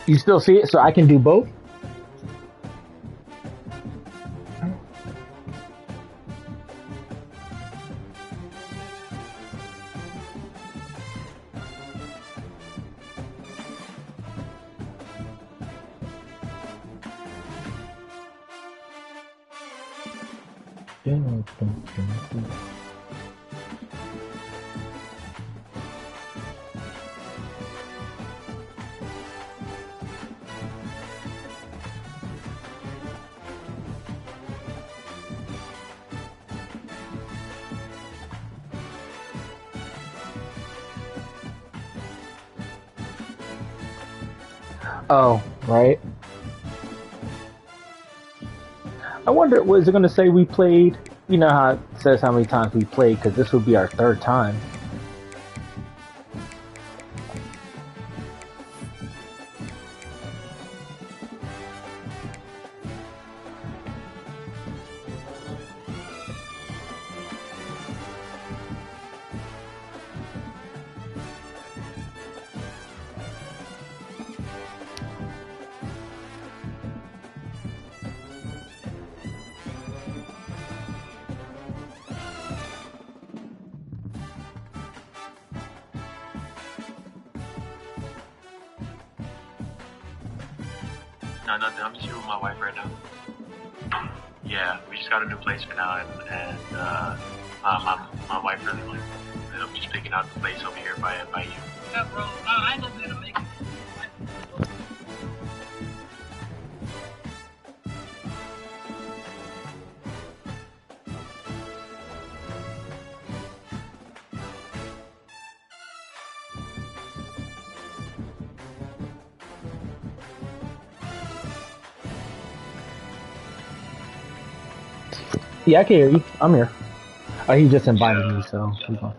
You still see it, so I can do both? Oh, right. I wonder, was it going to say we played? You know how it says how many times we played, because this would be our third time. No, nothing. I'm just here with my wife right now. Yeah, we just got a new place for now, and my wife really likes it. And I'm just picking out the place over here by you. Yeah, bro. I ain't gonna be able to make it. Yeah, I can hear you. I'm here. Oh, he just invited me, so we're going.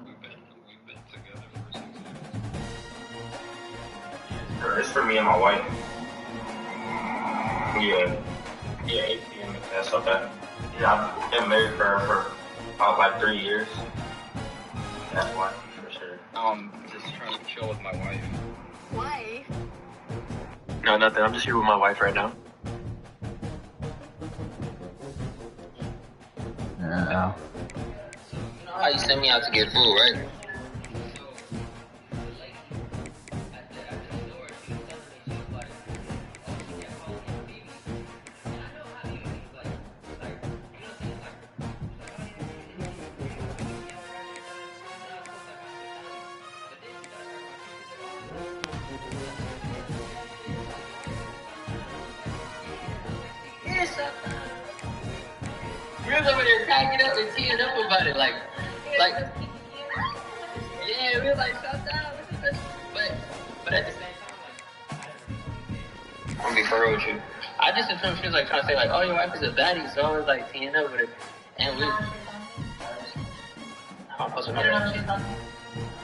It's for me and my wife. Yeah. Yeah, 8 p.m. That's okay. Yeah, I've been married for about like 3 years. That's why, for sure. Just trying to chill with my wife. Wife? No, nothing. I'm just here with my wife right now. No. Oh, you sent me out to get food, right? We was over there cracking up and teeing up about it, like, yeah, we were like, shut down, but at the same time, like, I'm gonna be for real with you. I just assumed she was like trying to say like, oh, your wife is a baddie, so I was like teeing up with her, and we. How am I supposed to know that?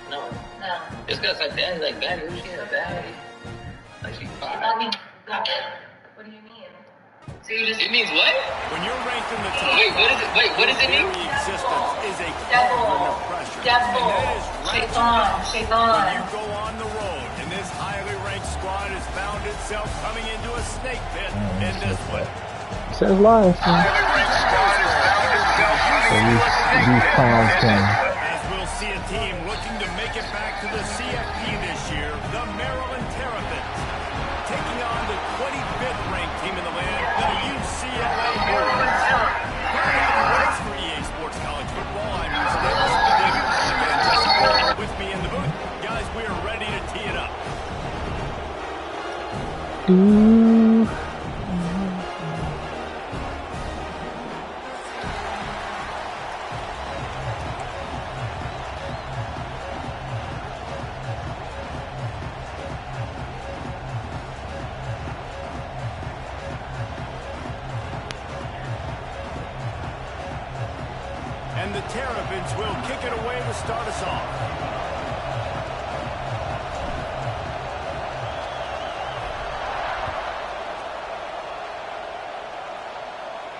No. It's cause like daddy's like baddie, who's she a baddie? Like she's fine. What do you mean? It means what? When you're ranked in the top, Wait, what does it mean? very existence is a Devil. cauldron of pressure. Devil. And that is right when Shaitan. you go on the road, and this highly ranked squad has found itself coming into a snake pit in this one. Says live. Highly ranked squad has found itself coming into a snake These clowns can. As we'll see a team looking to make it back to the CFP this year, the Maryland Terrapins, taking on the 25th ranked team in the land, the UCLA Maryland Terrapins. For EA Sports College Football, I'm your stable with me in the booth. Guys, we are ready to tee it up. And the Terrapins will kick it away to start us off.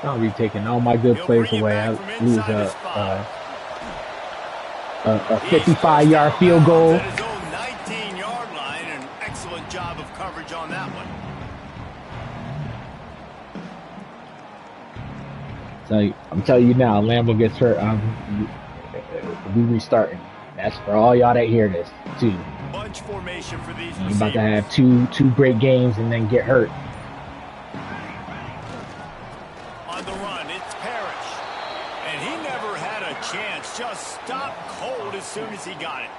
I'll be taking all my good plays away. I lose a 55-yard field goal. At his own 19-yard line, an excellent job of of coverage on that one. So I'm telling you now, Lambo gets hurt. We restarting. That's for all y'all that hear this too. Bunch formation for these You're receivers. about to have two great games and then get hurt. On the run, it's Parrish. And he never had a chance. Just stopped cold as soon as he got it.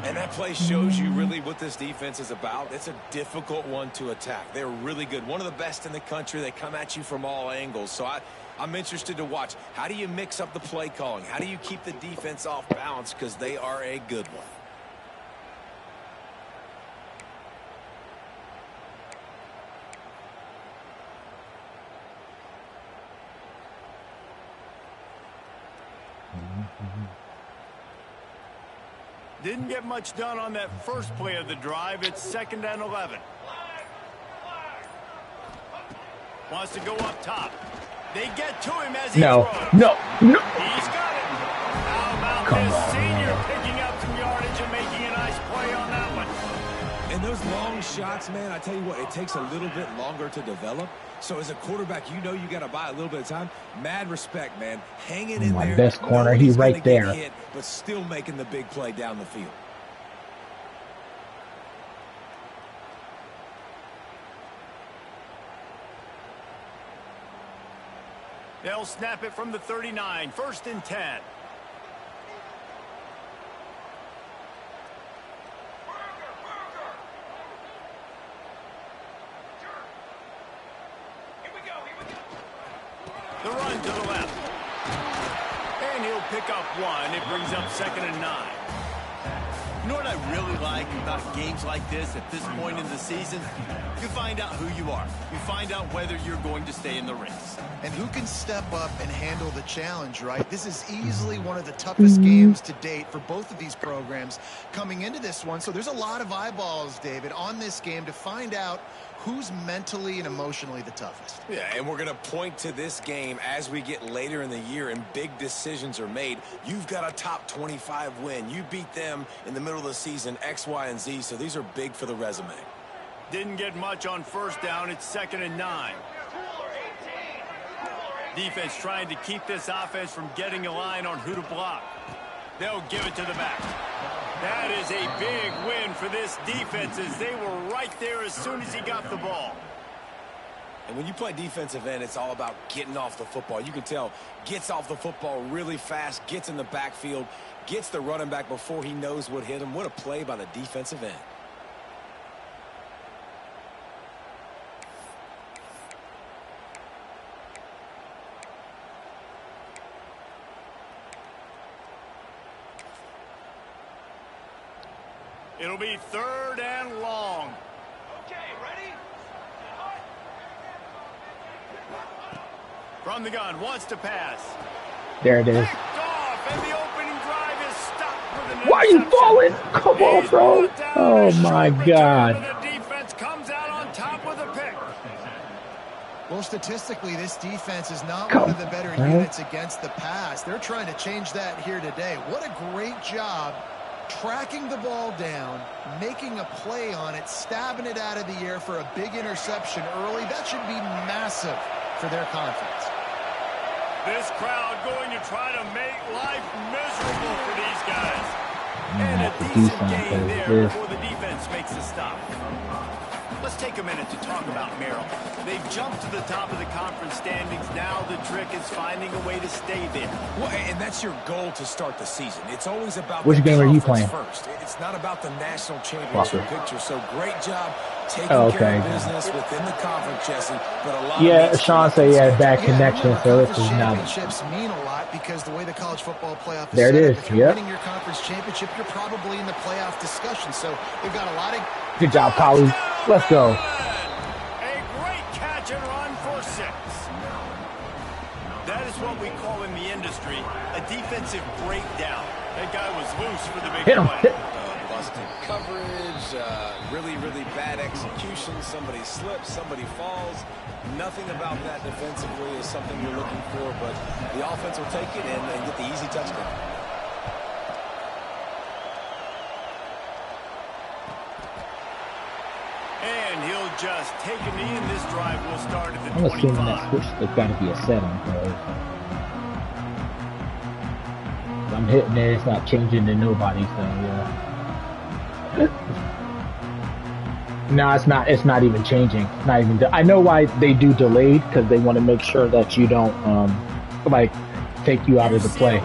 And that play shows you really what this defense is about. It's a difficult one to attack. They're really good. One of the best in the country. They come at you from all angles. So I'm interested to watch. How do you mix up the play calling? How do you keep the defense off balance? Because they are a good one. Didn't get much done on that first play of the drive. It's 2nd and 11. Wants to go up top. They get to him as he throws. No. He's got it. How about Come this on, senior man. picking up some yardage and making a nice play on that one? And those long shots, man, I tell you what, it takes a little bit longer to develop. So as a quarterback, you know you got to buy a little bit of time. Mad respect, man. Hanging in My there. best corner, Nobody's he's right gonna get there. hit, but still making the big play down the field. They'll snap it from the 39. 1st and 10. The run to the left. And he'll pick up one. It brings up 2nd and 9. You know what I really like about games like this at this point in the season? You find out who you are. You find out whether you're going to stay in the race. And who can step up and handle the challenge, right? This is easily one of the toughest games to date for both of these programs coming into this one. So there's a lot of eyeballs, David, on this game to find out who's mentally and emotionally the toughest. Yeah, and we're going to point to this game as we get later in the year and big decisions are made. You've got a top 25 win. You beat them in the middle of the season, X, Y, and Z, so these are big for the resume. Didn't get much on 1st down. It's 2nd and 9. Defense trying to keep this offense from getting a line on who to block. They'll give it to the back. That is a big win for this defense as they were right there as soon as he got the ball. And when you play defensive end, it's all about getting off the football. You can tell, gets off the football really fast, gets in the backfield, gets the running back before he knows what hit him. What a play by the defensive end. It'll be 3rd and long. Okay, ready? From the gun, wants to pass. There it is. Picked off, and the opening drive is stopped with an Why are you interception. falling? Come on, He's bro. brought down. Oh A short my return, God. and the defense comes out on top with a pick. Well, statistically, this defense is not Come one of the better on. units against the pass. They're trying to change that here today. What a great job tracking the ball down, making a play on it, stabbing it out of the air for a big interception early. That should be massive for their confidence. This crowd going to try to make life miserable for these guys. And a the decent defense gain is there this. before the defense makes a stop. Let's take a minute to talk about Maryland. They've jumped to the top of the conference standings. Now the trick is finding a way to stay there. Well, and that's your goal to start the season. It's always about Which the game are you conference playing? first. It's not about the national championship Walker. picture. So great job taking Oh, care okay. of business within the conference, Jesse. But a lot Yeah, of Sean said he had bad connection, remember, so this conference is not. championships mean a lot because the way the college football playoff is There it set up, is, if you're yep. winning your conference championship, you're probably in the playoff discussion. So they've got a lot of Good job, Polly. Let's go. A great catch and run for 6. That is what we call in the industry a defensive breakdown. That guy was loose for the big Hit him. play. busted coverage, really, really bad execution. Somebody slips, somebody falls. Nothing about that defensively is something you're looking for, but the offense will take it and get the easy touchdown. And he'll just take a knee, and this drive will start at the I'm assuming 25. that switch has got to be a set on those. I'm hitting it, it's not changing to nobody, so yeah. No, it's not. It's not even changing. It's not even. I know why they do delayed, because they want to make sure that you don't like take you out of the play.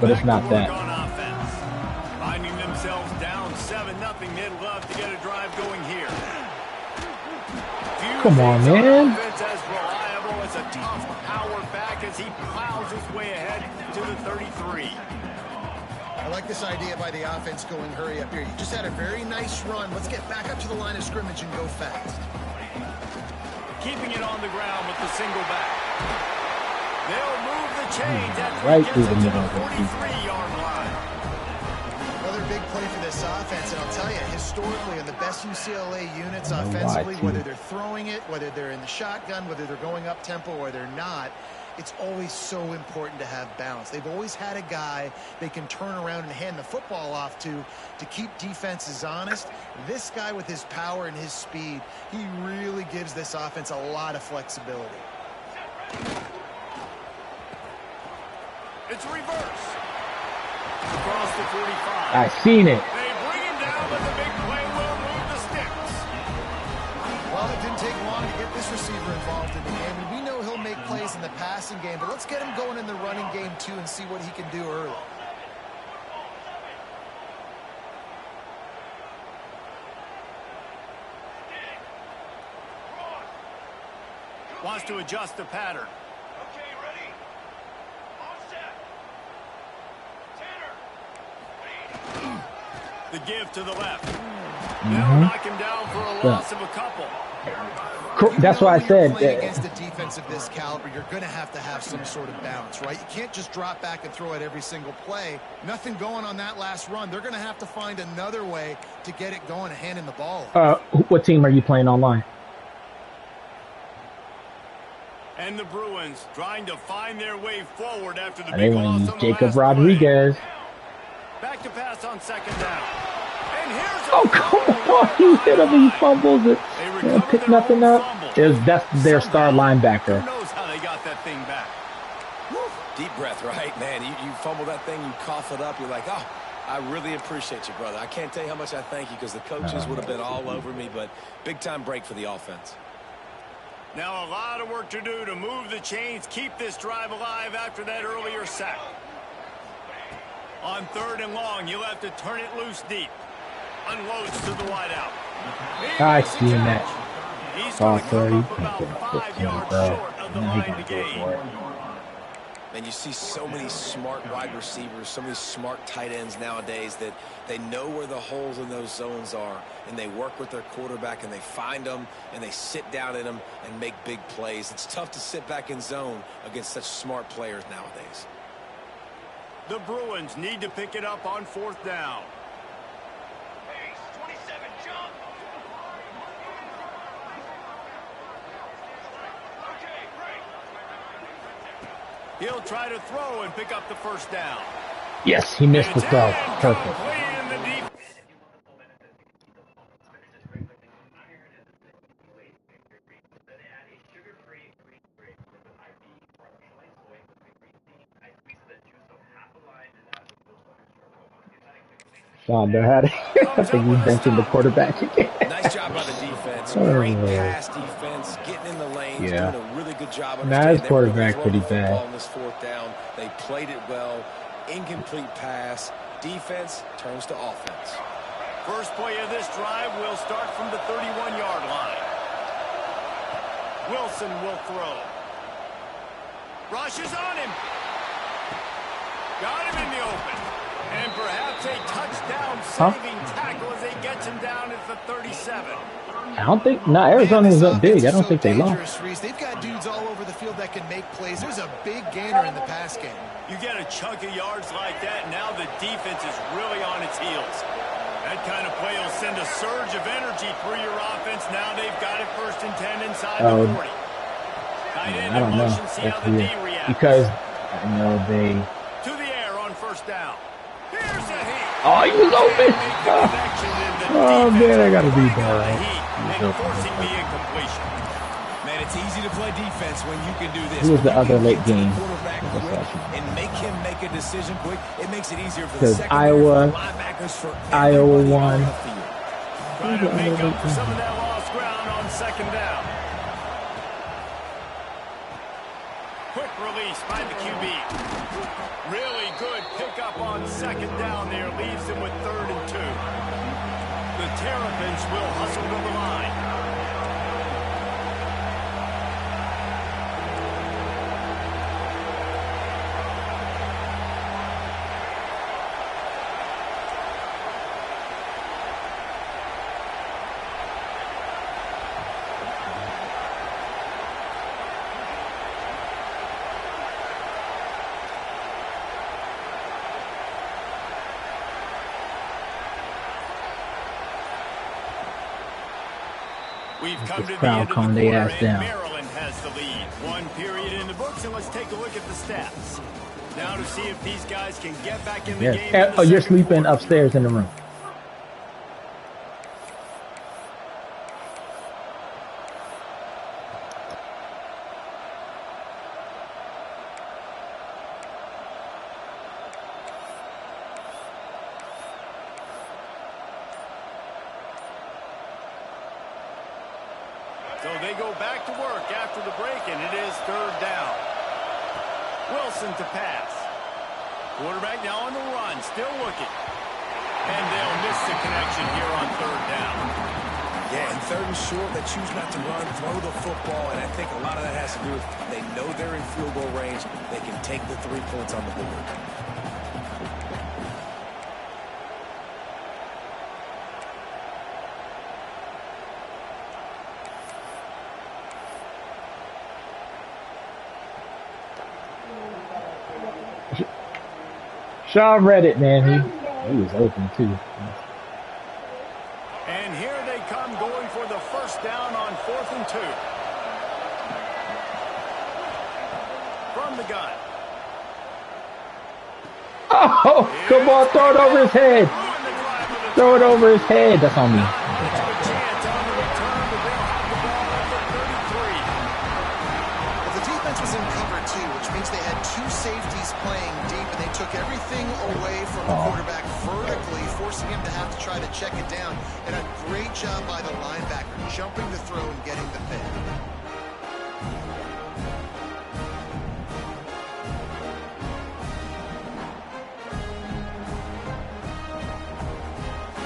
But it's not that. Finding themselves down 7-0, they'd love to get a drive going here. Come on, man. Offense as reliable as a tough power back as he plows his way ahead to the 33. I like this idea by the offense going hurry up here. You just had a very nice run. Let's get back up to the line of scrimmage and go fast. Keeping it on the ground with the single back. They'll move the chains after Right he through gets the it to middle the of the 43-yard line. Another big play for this offense, and I'll tell you, historically, in the best UCLA units offensively, whether they're throwing it, whether they're in the shotgun, whether they're going up tempo or they're not, it's always so important to have balance. They've always had a guy they can turn around and hand the football off to keep defenses honest. This guy with his power and his speed, he really gives this offense a lot of flexibility. It's a reverse. Across the 45. I seen it. They bring him down, but the big play will move the sticks. Well, it didn't take long to get this receiver involved in the game. And we know he'll make plays in the passing game, but let's get him going in the running game too and see what he can do early. Wants to adjust the pattern. Okay, ready? All set. Tanner. The give to the left. They'll knock him down for a loss of a couple. That's why I said that against a defense of this caliber, you're going to have some sort of balance, right? You can't just drop back and throw it every single play. Nothing going on that last run. They're going to have to find another way to get it going and hand in the ball. What team are you playing online? And the Bruins trying to find their way forward after the They big want to loss use on the Jacob last Rodriguez. play. Back to pass on second down. And here's Oh, come on. He hit him. He fumbles it. Yeah, pick nothing up. That's their star linebacker. Who knows how they got that thing back? Deep breath, right? Man, you fumble that thing, you cough it up, you're like, oh, I really appreciate you, brother. I can't tell you how much I thank you because the coaches would have been all over me, but big-time break for the offense. Now a lot of work to do to move the chains, keep this drive alive after that earlier sack. On 3rd and long, you'll have to turn it loose deep. Unloads to the wideout. I seen that. He's Oh, going to come up 30. about 5 yards Bro. short of the line to gain. And you see so many smart wide receivers, so many smart tight ends nowadays that they know where the holes in those zones are, and they work with their quarterback, and they find them, and they sit down in them and make big plays. It's tough to sit back in zone against such smart players nowadays. The Bruins need to pick it up on 4th down. Pace, 27, jump. Okay, break. He'll try to throw and pick up the 1st down. Yes, he missed the throw. Perfect. Complete in the deep. Sean, I think we mentioned the quarterback again. Nice job by the defense. Great pass defense, getting in the lanes, doing a really good job. Nah, his quarterback pretty bad. On this 4th down, they played it well. Incomplete pass. Defense turns to offense. First play of this drive will start from the 31-yard line. Wilson will throw. Rushes on him. Got him in the open. And perhaps a touchdown-saving tackle as he gets him down at the 37. I don't think, Arizona was up big. I don't think they lost. They've got dudes all over the field that can make plays. There's a big gainer in the pass game. You get a chunk of yards like that, now the defense is really on its heels. That kind of play will send a surge of energy through your offense. Now they've got it 1st and 10 inside the 40. I don't know. That's weird. Because I know they... To the air on 1st down. Here's a hit. Oh, he was open. Oh, man, I got to read that. and forcing the incompletion. Man, it's easy to play defense when you can do this. Who was the other late game? And make him make a decision quick. It makes it easier for the Because secondary, Iowa, for linebackers, for Iowa everybody won. on the field. Trying to make up for some of that lost ground on second down. Quick release by the QB. Really good pickup on second down there. Leaves them with 3rd and 2. The Terrapins will hustle to the line. We've come to the crowd end of calm the their quarter, ass and down. Maryland has the lead. 1 period in the books, and let's take a look at the stats. Now to see if these guys can get back in the game. Yes. In the Oh, you're second sleeping quarter. upstairs in the room. So they go back to work after the break, and it is 3rd down. Wilson to pass. Quarterback now on the run, still looking. And they'll miss the connection here on 3rd down. Yeah, and 3rd and short, they choose not to run, throw the football, and I think a lot of that has to do with they know they're in field goal range. They can take the 3 points on the board. Sean read it, man. He was open too. And here they come going for the 1st down on 4th and 2. From the gun. Oh, come on, throw it over his head. Throw it over his head. That's on me. The defense was in cover 2, which means they had 2 safeties playing deep, and they took everything away from the quarterback vertically, forcing him to have to try to check it down. And a great job by the linebacker, jumping to throw and getting the pick.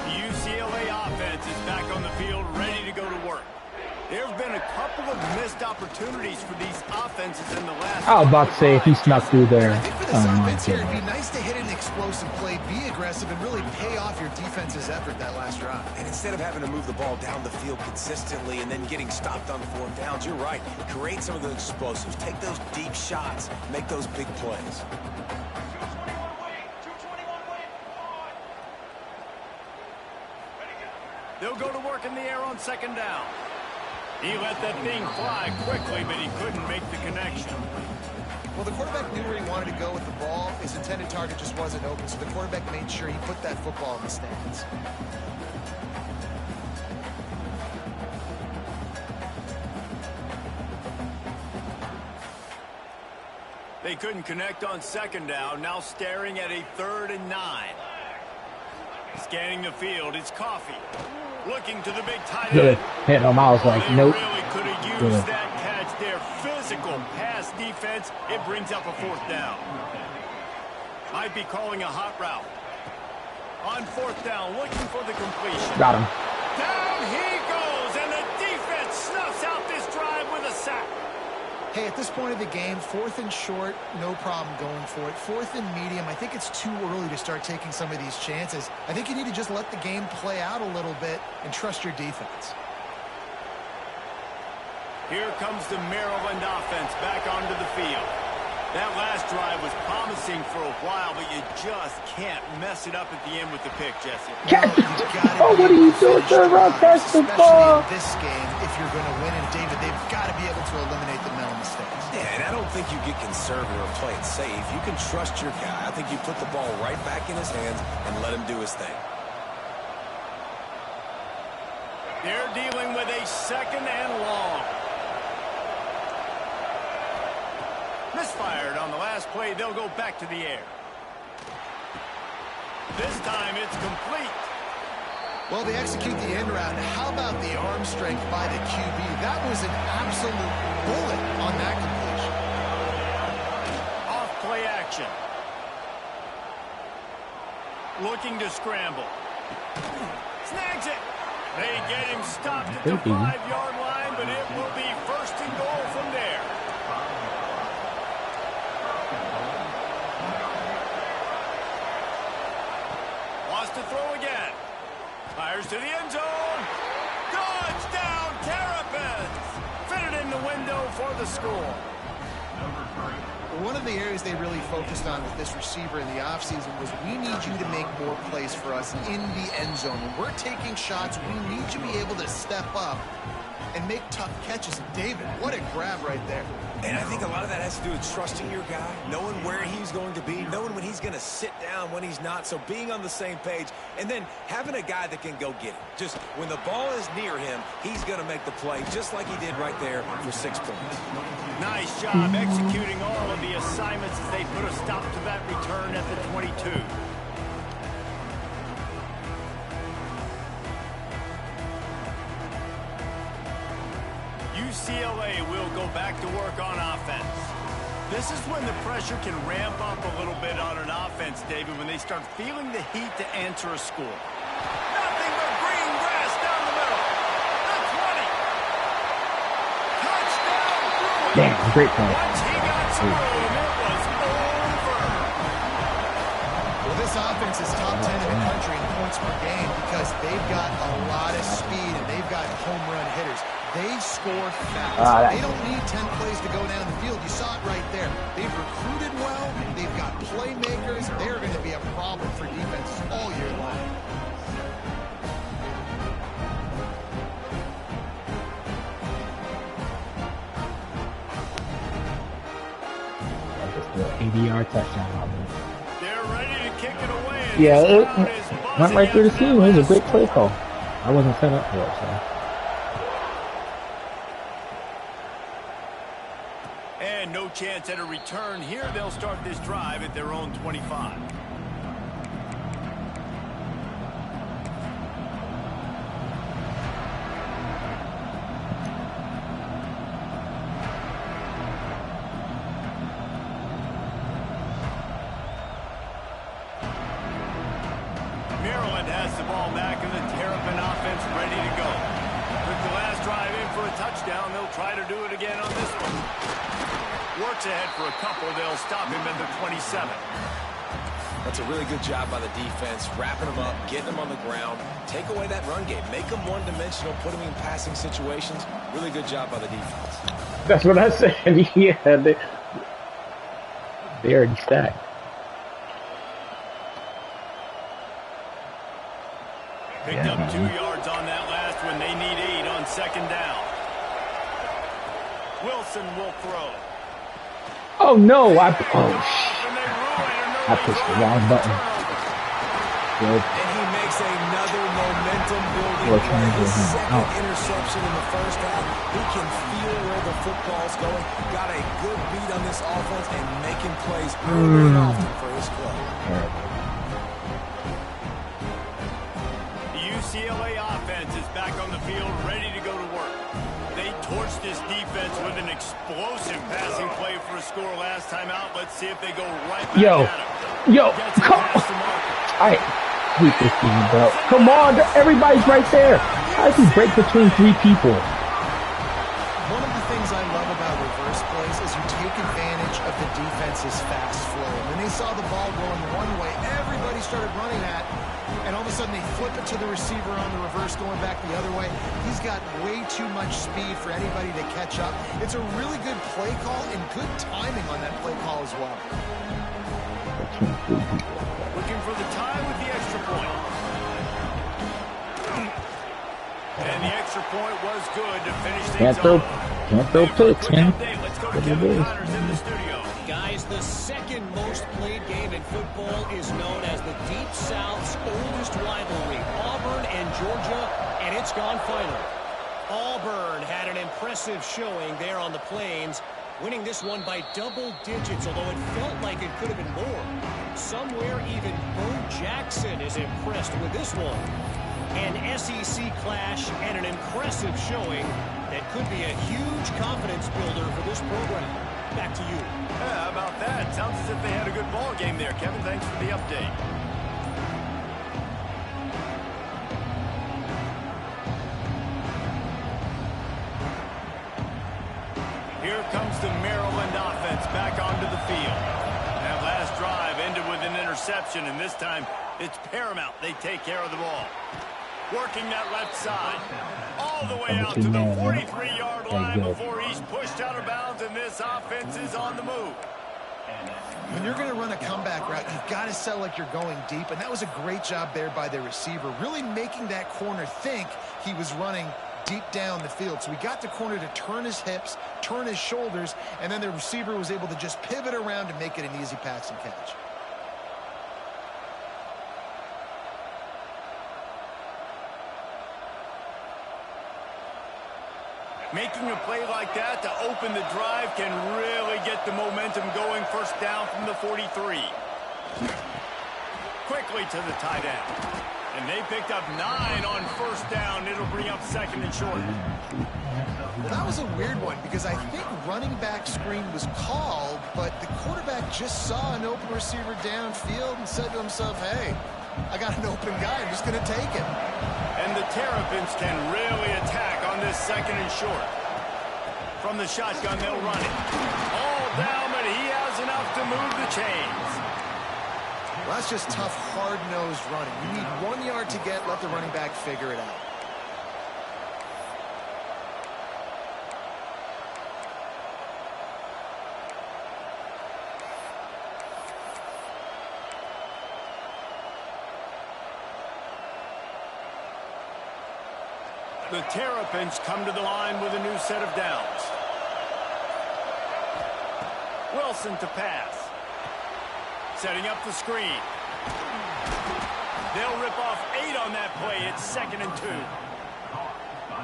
The UCLA offense is back on the field, ready to go to work. There have been a couple of missed opportunities for these offenses in the last. I was about to say if he snuck through there. I think for this offense here, it'd be nice to hit an explosive play, be aggressive, and really pay off your defense's effort that last drive. And instead of having to move the ball down the field consistently and then getting stopped on 4th downs, you're right. Create some of those explosives. Take those deep shots. Make those big plays. They'll go to work in the air on 2nd down. He let that thing fly quickly, but he couldn't make the connection. Well, the quarterback knew where he wanted to go with the ball. His intended target just wasn't open, so the quarterback made sure he put that football in the stands. They couldn't connect on 2nd down, now staring at a 3rd and 9. Scanning the field, it's Coffee. Looking to the big tight Good. end. Hit him. I was like, They nope. really could have used Good. that catch. Their physical pass defense, it brings up a 4th down. Might be calling a hot route. On 4th down, looking for the completion. Got him. Down he goes, and the defense snuffs out this drive with a sack. Hey, at this point of the game, 4th and short, no problem going for it. 4th and medium, I think it's too early to start taking some of these chances. I think you need to just let the game play out a little bit and trust your defense. Here comes the Maryland offense back onto the field. That last drive was promising for a while, but you just can't mess it up at the end with the pick, Jesse. Catch! Oh, what are you doing, Trevor? Catch the ball! Especially in this game, if you're going to win, and David, they've got to be able to eliminate the mental mistakes. Yeah, and I don't think you get conservative or play it safe. You can trust your guy. I think you put the ball right back in his hands and let him do his thing. They're dealing with a 2nd and long. Misfired on the last play. They'll go back to the air. This time it's complete. Well, they execute the end route. How about the arm strength by the QB? That was an absolute bullet on that completion. Off play action. Looking to scramble. Snags it. They get him stopped at the 5-yard line, but it will be 1st and goal from there. Wants to throw again. Fires to the end zone. Touchdown, Terrapins. Fitted in the window for the score. One of the areas they really focused on with this receiver in the offseason was we need you to make more plays for us in the end zone. When we're taking shots, we need you to be able to step up and make tough catches. And David, what a grab right there. And I think a lot of that has to do with trusting your guy, knowing where he's going to be, knowing when he's going to sit down, when he's not. So being on the same page, and then having a guy that can go get it. Just when the ball is near him, he's going to make the play, just like he did right there for 6 points. Nice job executing all of the assignments as they put a stop to that return at the 22. UCLA will go back to work on offense. This is when the pressure can ramp up a little bit on an offense, David, when they start feeling the heat to answer a score. Nothing but green grass down the middle. The 20. Touchdown, Bruins. Damn, great point. Once he got some room, it was over. Well, this offense is top 10 in the country in points per game because they've got a lot of speed and they've got home run hitters. They score fast. They don't need 10 plays to go down the field. You saw it right there. They've recruited well. They've got playmakers. They're going to be a problem for defenses all year long. Just the 80-yard touchdown. They're ready to kick it away. Yeah, it went right through the seam. It was a great play call. I wasn't set up for it, so. And no chance at a return here. They'll start this drive at their own 25. Maryland has the ball back and the Terrapin offense ready to go. Took the last drive in for a touchdown. They'll try to do it again on this one. Works ahead for a couple. They'll stop him at the 27. That's a really good job by the defense, wrapping them up, getting them on the ground, take away that run game, make them one-dimensional, put them in passing situations. Really good job by the defense. That's what I said. Yeah, they already stacked. Picked up 2 yards on that last one. They need 8 on 2nd down. Wilson will throw. Oh no! I pushed the wrong button. Good. And he makes another momentum-building play. His second interception in the first half. He can feel where the football's going. Got a good beat on this offense and making plays early and often for his club. The UCLA offense is back on the field, ready to go to work. They torched this defense with an explosive passing play for a score last time out. Let's see if they go right back at him. Come on. I hate this team, bro. Come on, everybody's right there. How does he break between 3 people? One of the things I love about reverse plays is you take advantage of the defense's fast flow. When they saw the ball going one way, everybody started running at, and all of a sudden they flip it to the receiver on the reverse going back the other way. He's got way too much speed for anybody to catch up. It's a really good play call and good timing on that play call as well. Looking for the tie with the extra point. And the extra point was good to finish things off. Can't throw picks, man. Let's go to Kevin Connors in the studio. Guys, the second most played game in football is known as the Deep South's oldest rivalry. Auburn and Georgia And it's gone final. Auburn had an impressive showing there on the Plains, winning this one by double digits, although it felt like it could have been more. Somewhere even Bo Jackson is impressed with this one. An SEC clash and an impressive showing that could be a huge confidence builder for this program. Back to you. Yeah, how about that? Sounds as if they had a good ball game there. Kevin, thanks for the update. Here comes the Maryland offense back onto the field. That last drive ended with an interception, and this time it's paramount they take care of the ball. Working that left side. All the way out to the 43-yard line before he's pushed out of bounds, and this offense is on the move. When you're going to run a comeback route, you've got to sell like you're going deep, and that was a great job there by the receiver, really making that corner think he was running deep down the field. So he got the corner to turn his hips, turn his shoulders, and then the receiver was able to just pivot around and make it an easy pass and catch. Making a play like that to open the drive can really get the momentum going. First down from the 43. Quickly to the tight end. And they picked up 9 on first down. It'll bring up second and short. Well, that was a weird one because I think running back screen was called, but the quarterback just saw an open receiver downfield and said to himself, hey, I got an open guy. I'm just going to take it. And the Terrapins can really attack on this second and short. From the shotgun, they'll run it. All down, but he has enough to move the chains. Well, that's just tough, hard-nosed running. You need 1 yard to get, let the running back figure it out. The Terrapins come to the line with a new set of downs. Wilson to pass. Setting up the screen. They'll rip off 8 on that play. It's 2nd and 2.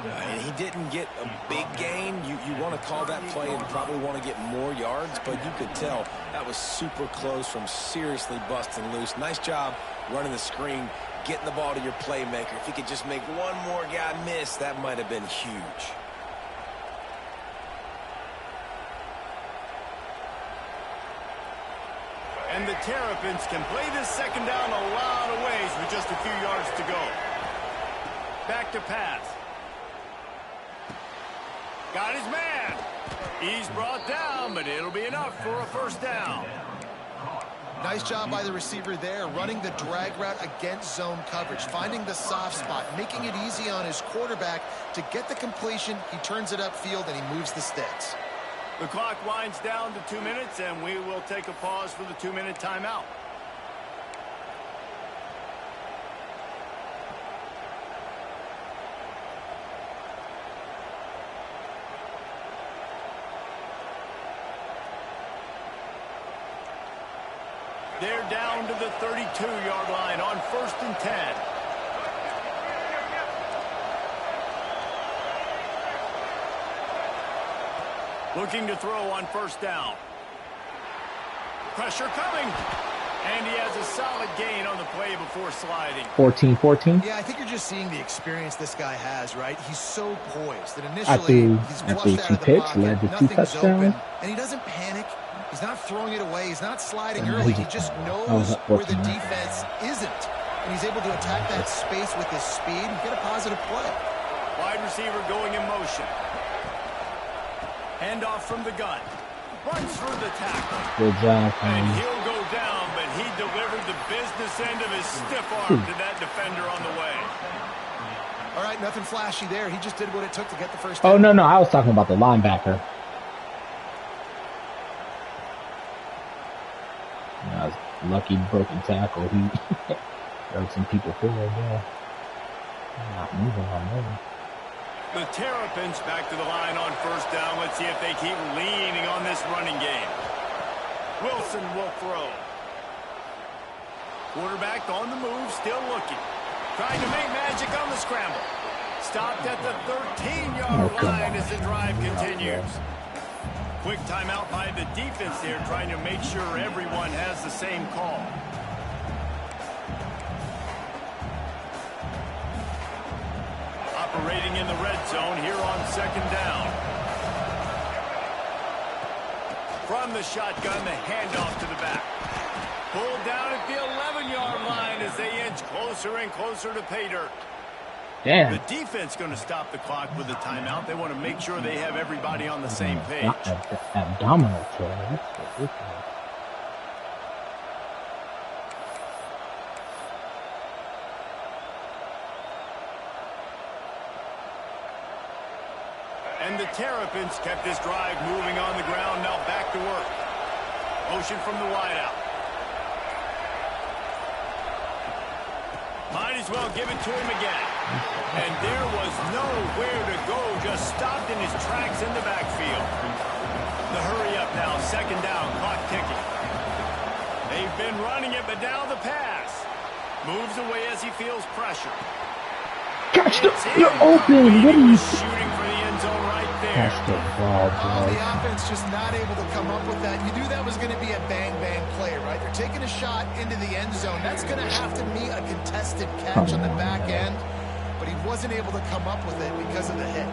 And he didn't get a big gain. You want to call that play and probably want to get more yards, but you could tell that was super close from seriously busting loose. Nice job running the screen, getting the ball to your playmaker. If he could just make one more guy miss, that might have been huge. And the Terrapins can play this second down a lot of ways with just a few yards to go. Back to pass. Got his man. He's brought down, but it'll be enough for a first down. Nice job by the receiver there, running the drag route against zone coverage, finding the soft spot, making it easy on his quarterback to get the completion. He turns it upfield, and he moves the sticks. The clock winds down to 2 minutes, and we will take a pause for the 2-minute timeout. They're down to the 32-yard line on 1st and 10. Looking to throw on first down. Pressure coming. And he has a solid gain on the play before sliding. 14-14. Yeah, I think you're just seeing the experience this guy has, right? He's so poised that initially he's flushed out of the pocket, nothing's open, and he doesn't panic. He's not throwing it away. He's not sliding early. He just knows where the defense isn't, and he's able to attack that space with his speed and get a positive play. Wide receiver going in motion. Handoff from the gun. Runs through the tackle. Good job, and he'll go down, but he delivered the business end of his stiff arm to that defender on the way. All right, nothing flashy there. He just did what it took to get the first down. Oh, no, I was talking about the linebacker. That was lucky broken tackle. He drove some people forward there. Not moving. The Terrapins back to the line on first down. Let's see if they keep leaning on this running game. Wilson will throw. Quarterback on the move, still looking. Trying to make magic on the scramble. Stopped at the 13-yard line as the drive continues. Quick timeout by the defense there, trying to make sure everyone has the same call. Operating in the red zone here on 2nd down. From the shotgun, the handoff to the back. Pulled down at the 11-yard line as they inch closer and closer to pay dirt. Damn. The defense going to stop the clock with a timeout. They want to make sure they have everybody on the same page. Abdominal kill. That's ridiculous. And the Terrapins kept this drive moving on the ground. Now back to work. Motion from the wideout. Might as well give it to him again. And there was nowhere to go. Just stopped in his tracks in the backfield. The hurry up now. 2nd down. Clock ticking. They've been running it, but now the pass. Moves away as he feels pressure. Catch the... You're open. What are you... Shooting for the end zone right there. Catch the ball, bro. The offense just not able to come up with that. You knew that was going to be a bang-bang play, right? They're taking a shot into the end zone. That's going to have to meet a contested catch on the back end, but he wasn't able to come up with it because of the hit.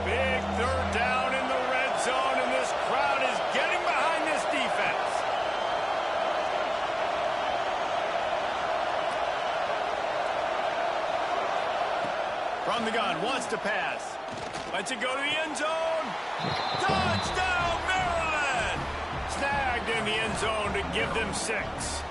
Big 3rd down in the red zone, and this crowd is getting behind this defense. From the gun, wants to pass. Lets it go to the end zone. Touchdown, Maryland! Snagged in the end zone to give them 6.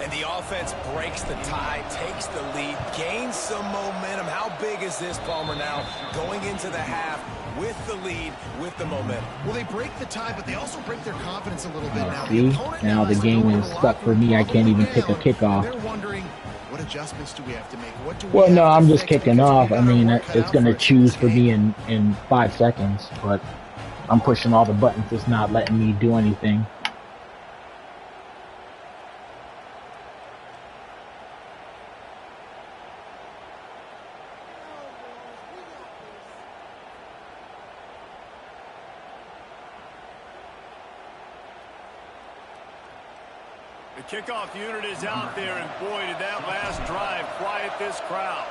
And the offense breaks the tie, takes the lead, gains some momentum. How big is this, Palmer, now? Going into the half with the lead, with the momentum. Well, they break the tie, but they also break their confidence a little bit now. See? Now the game is stuck for me. I can't even pick a kickoff. They're wondering, what adjustments do we have to make? What do we Well, have no, to I'm just fix kicking because off. we I got our mean, work cut it's out going to for us choose this for me game. in 5 seconds, but I'm pushing all the buttons. It's not letting me do anything. The kickoff unit is out there, and boy, did that last drive quiet this crowd.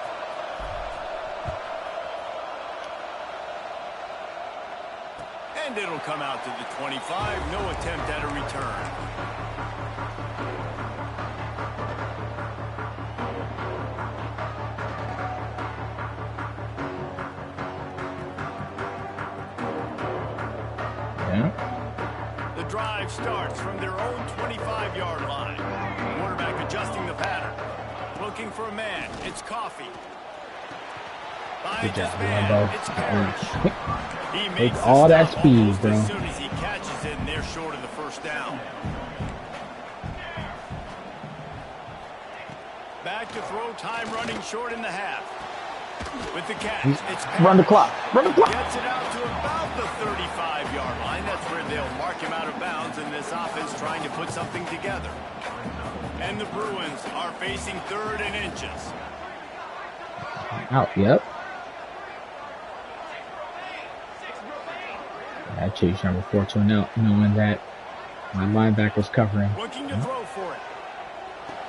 And it'll come out to the 25. No attempt at a return. The drive starts from their own 25-yard line. Quarterback adjusting the pattern. Looking for a man. It's Coffee. Good Finds his job, man. bro. It's Parrish. He makes the all that stop speed, almost bro. as soon as he catches it, and they're short of the 1st down. Back to throw, time running short in the half. With the catch, it's Run the clock. Run the clock. gets it out to about the 35-yard line. That's where they'll mark him out of bounds, and this offense trying to put something together. And the Bruins are facing 3rd and inches. Out, yep. I changed number 4 to an out, knowing that my linebacker's covering. Looking to throw for it.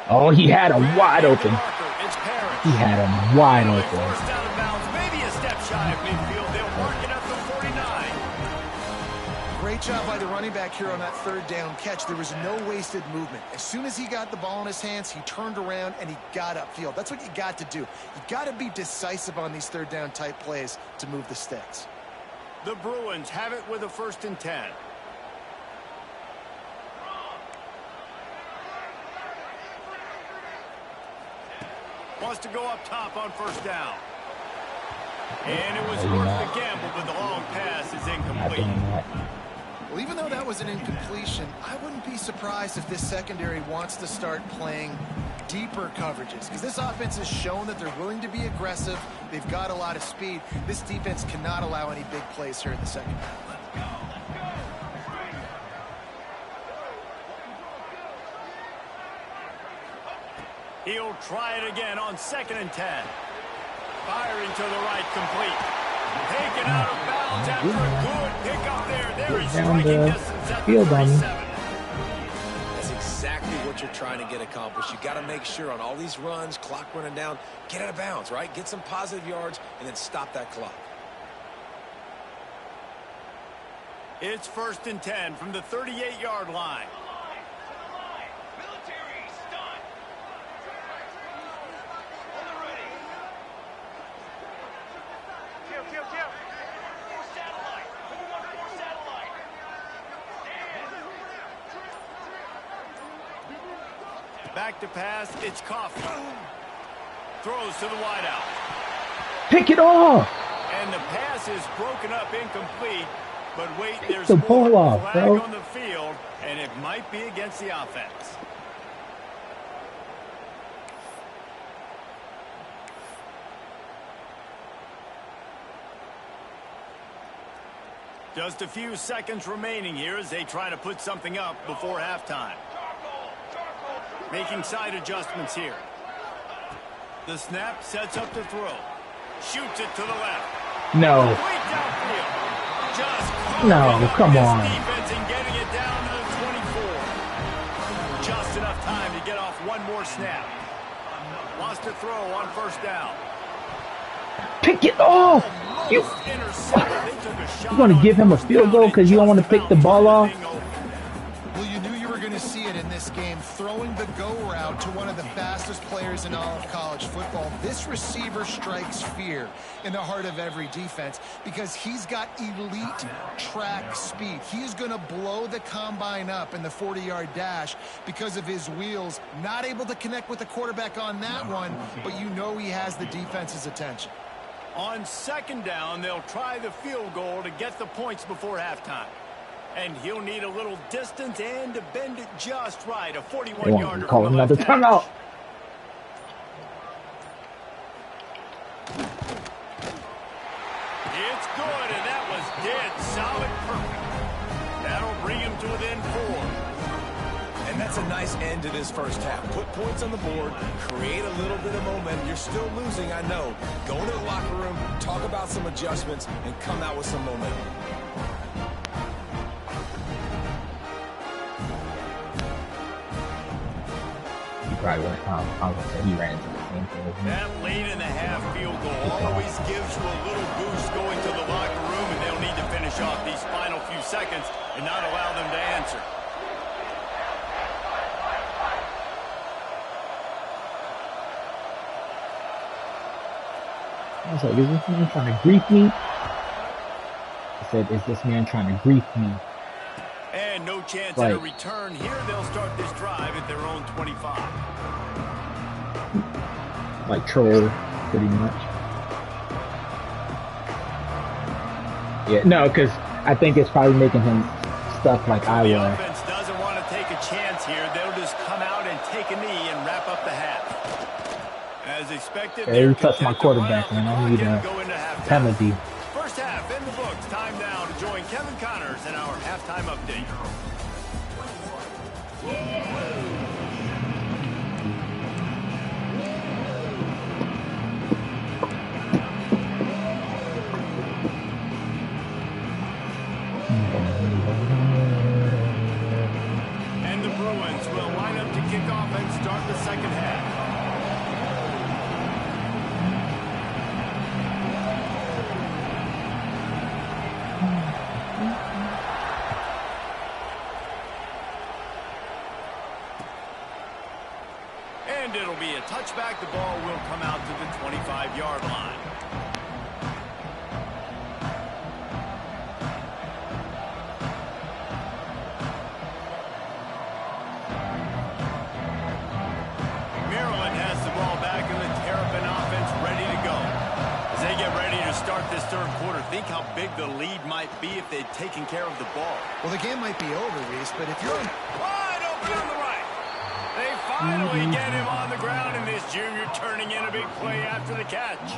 Oh, he had him wide open. It's Parrish. He had him wide Forced open. out of bounds, maybe a step shy of midfield. They'll mark it up to 49. Great job by the running back here on that 3rd down catch. There was no wasted movement. As soon as he got the ball in his hands, he turned around and he got upfield. That's what you got to do. You got to be decisive on these 3rd down type plays to move the sticks. The Bruins have it with a 1st and 10. Wants to go up top on 1st down. And it was worth the gamble, but the long pass is incomplete. Well, even though that was an incompletion, I wouldn't be surprised if this secondary wants to start playing deeper coverages, because this offense has shown that they're willing to be aggressive. They've got a lot of speed. This defense cannot allow any big plays here in the second half. He'll try it again on 2nd and 10. Firing to the right, complete. Taken out of bounds after a good pickup there. There is striking distance at the 37. That's exactly what you're trying to get accomplished. You got to make sure on all these runs, clock running down, get out of bounds, right? Get some positive yards and then stop that clock. It's 1st and 10 from the 38-yard line. Back to pass, it's Coffee. Throws to the wideout. Pick it off! And the pass is broken up incomplete. But wait, there's the ball more off, flag bro. on the field, and it might be against the offense. Just a few seconds remaining here as they try to put something up before halftime. Making side adjustments here. The snap sets up the throw. Shoots it to the left. No. No, come on. Defense and getting it down to the 24. Just enough time to get off one more snap. Wants to throw on 1st down. Pick it off! You're going to give him a field goal because you don't want to pick the ball off? Well, you knew you were going to see it in this game. Throwing the go route to one of the fastest players in all of college football. This receiver strikes fear in the heart of every defense because he's got elite track speed. He's going to blow the combine up in the 40-yard dash because of his wheels. Not able to connect with the quarterback on that one, but you know he has the defense's attention. On 2nd down, they'll try the field goal to get the points before halftime. And he'll need a little distance and to bend it just right. A 41-yarder. Call another timeout. It's good, and that was dead solid perfect. That'll bring him to within 4. And that's a nice end to this first half. Put points on the board, create a little bit of momentum. You're still losing, I know. Go into the locker room, talk about some adjustments, and come out with some momentum. Probably I was say he ran into the same thing as me. That late in the half field goal always gives you a little boost going to the locker room, and they'll need to finish off these final few seconds and not allow them to answer. I was like, is this man trying to grief me? I said, is this man trying to grief me? And no chance at a return here. They'll start this drive at their own 25. Like troll, pretty much. Yeah, no, because I think it's probably making him stuck like I was. The offense doesn't want to take a chance here. They'll just come out and take a knee and wrap up the half. As expected, yeah, he touched my quarterback, man. I need a penalty. First half in the books. Time now to join Kevin Connors in our halftime update. And the Bruins will line up to kick off and start the second half. And it'll be a touchback. The ball will come out to the 25-yard line. Maryland has the ball back and the Terrapin offense ready to go. As they get ready to start this third quarter, think how big the lead might be if they'd taken care of the ball. Well, the game might be over, Reese, but if you're wide open on the right. They finally get him on the ground, and this junior turning in a big play after the catch.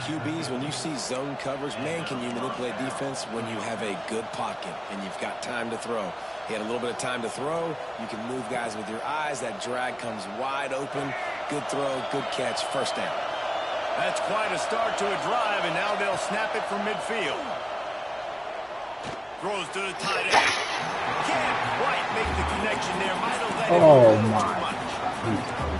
QBs, when you see zone coverage, man, can you manipulate defense when you have a good pocket and you've got time to throw. He had a little bit of time to throw. You can move guys with your eyes. That drag comes wide open. Good throw, good catch, first down. That's quite a start to a drive, and now they'll snap it from midfield. Throws to the tight end. Can't quite make the connection there. Might have let him go too much.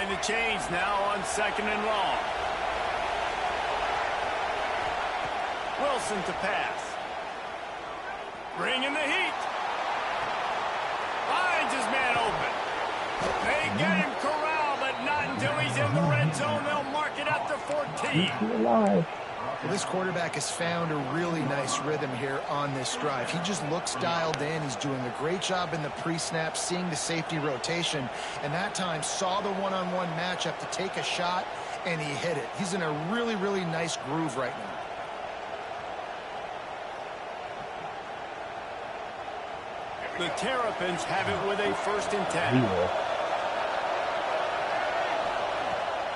The change now on 2nd and long. Wilson to pass. Bringing the heat. Finds his man open. They get him corralled, but not until he's in the red zone. They'll mark it at the 14. Well, this quarterback has found a really nice rhythm here on this drive. He just looks dialed in. He's doing a great job in the pre-snap, seeing the safety rotation, and that time saw the one-on-one matchup to take a shot, and he hit it. He's in a really, really nice groove right now. The Terrapins have it with a 1st and 10.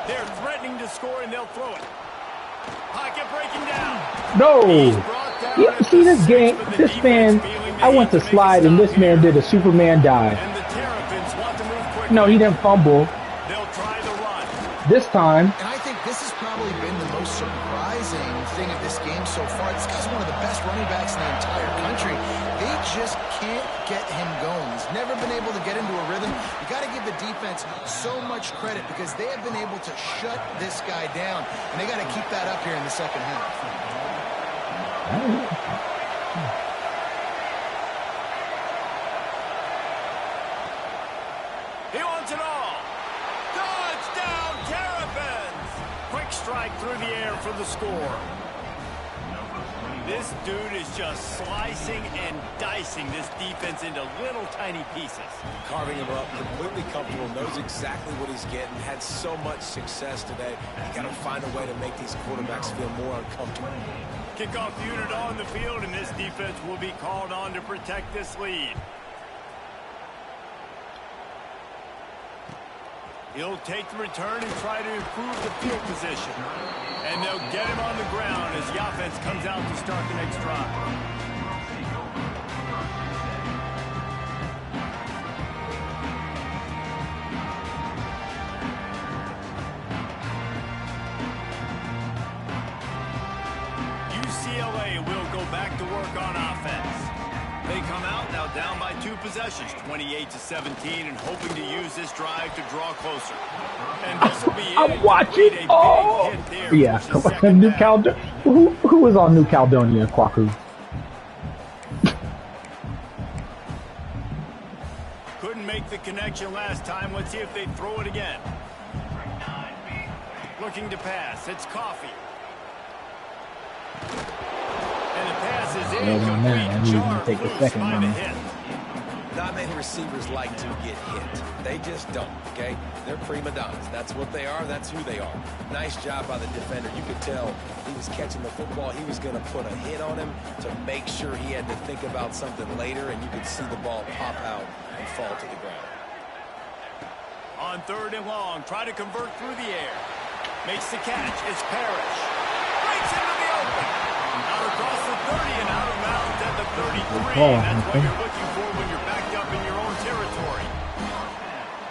They're threatening to score, and they'll throw it. Pocket breaking down. No. Yeah, see this game, this man, I went to slide and this man did a Superman dive. And the Terrapins want to move quickly. No, he didn't fumble. They'll try the run. This time. And I think this has probably been the most surprising thing of this game so far. This guy's one of the best running backs in the entire country. They just can't get him going. He's never been able to get into a rhythm. You got to give the defense so much credit because they have been able to shut this guy down, and they got to keep that up here in the second half. He wants it all. Touchdown, Terrapins! Quick strike through the air for the score. This dude is just slicing and dicing this defense into little tiny pieces. Carving him up, completely comfortable, knows exactly what he's getting, had so much success today. You got to find a way to make these quarterbacks feel more uncomfortable. Kickoff unit on the field, and this defense will be called on to protect this lead. He'll take the return and try to improve the field position. And they'll get him on the ground as the offense comes out to start the next drive. UCLA will go back to work on offense. They come out now down by 2 possessions, 28-17, and hoping to use this drive to draw closer. And this will be I'm watching. Oh, yeah. New Caledonia. Who was on New Caledonia, Kwaku? Couldn't make the connection last time. Let's see if they throw it again. Looking to pass. It's Coffee. And the pass is incomplete. Jar loose by the hit. Not many receivers like to get hit. They just don't, okay? They're prima donnas. That's what they are. That's who they are. Nice job by the defender. You could tell he was catching the football. He was going to put a hit on him to make sure he had to think about something later, and you could see the ball pop out and fall to the ground. On 3rd and long, try to convert through the air. Makes the catch. It's Parrish. Breaks into the open. Out across the 30 and out of bounds at the 33. That's what you're looking for when you're backed up in your own territory.